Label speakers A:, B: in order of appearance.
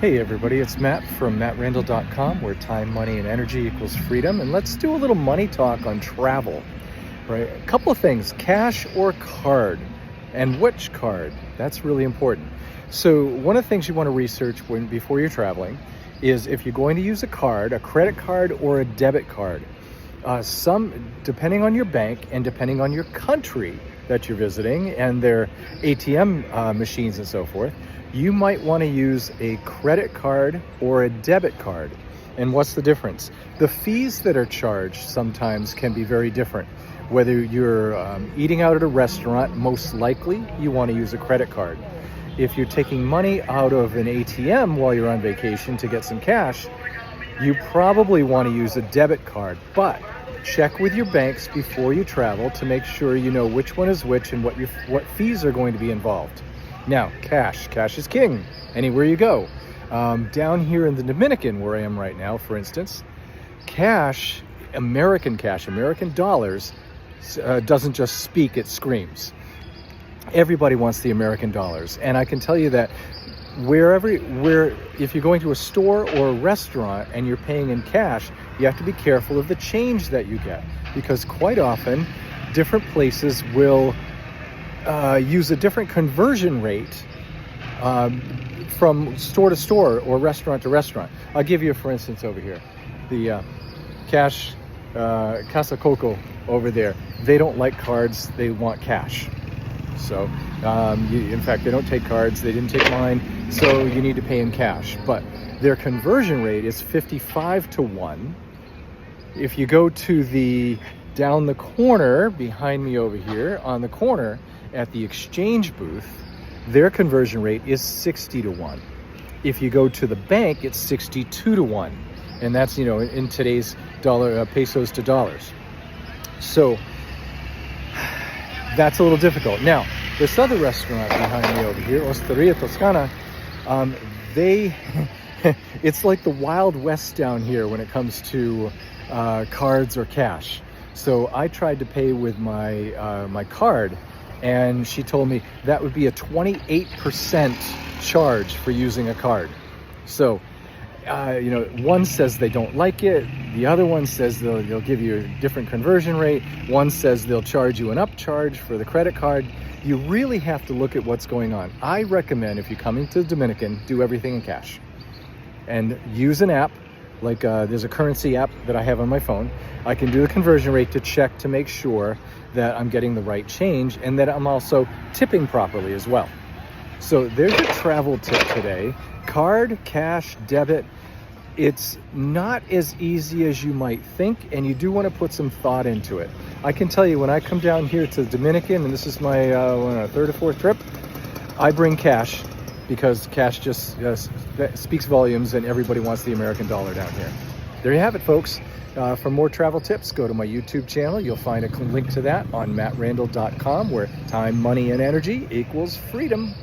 A: Hey everybody, it's Matt from mattrandall.com, where time, money, and energy equals freedom. And let's do a little money talk on travel, right? A couple of things, cash or card, and which card. That's really important. So one of the things you want to research before you're traveling is if you're going to use a card, a credit card or a debit card. Depending on your bank and depending on your country that you're visiting and their ATM machines and so forth, you might want to use a credit card or a debit card. And what's the difference? The fees that are charged sometimes can be very different. Whether you're eating out at a restaurant, most likely you want to use a credit card. If you're taking money out of an ATM while you're on vacation to get some cash, you probably want to use a debit card. But check with your banks before you travel to make sure you know which one is which and what fees are going to be involved. Now, cash is king anywhere you go. Down here in the Dominican, where I am right now, for instance, American dollars, doesn't just speak, it screams. Everybody wants the American dollars. And I can tell you that if you're going to a store or a restaurant and you're paying in cash, you have to be careful of the change that you get, because quite often different places will use a different conversion rate from store to store or restaurant to restaurant. I'll give you, for instance, over here, the Casa Coco over there. They don't like cards, they want cash. So, in fact, they don't take cards, they didn't take mine, so you need to pay in cash. But their conversion rate is 55 to 1. If you go to down the corner, behind me over here, on the corner, at the exchange booth, their conversion rate is 60 to 1. If you go to the bank, it's 62 to 1. And that's, in today's pesos to dollars. So that's a little difficult. Now, this other restaurant behind me over here, Osteria Toscana, it's like the Wild West down here when it comes to cards or cash. So I tried to pay with my card, and she told me that would be a 28% charge for using a card. So, one says they don't like it. The other one says they'll give you a different conversion rate. One says they'll charge you an upcharge for the credit card. You really have to look at what's going on. I recommend, if you're coming to the Dominican, do everything in cash. And use an app, like there's a currency app that I have on my phone. I can do the conversion rate to check to make sure that I'm getting the right change and that I'm also tipping properly as well. So there's your travel tip today. Card, cash, debit. It's not as easy as you might think, and you do want to put some thought into it. I can tell you, when I come down here to the Dominican, and this is my third or fourth trip, I bring cash, because cash just speaks volumes, and everybody wants the American dollar down here. There you have it, folks. For more travel tips, go to my YouTube channel. You'll find a link to that on mattrandall.com, where time, money, and energy equals freedom.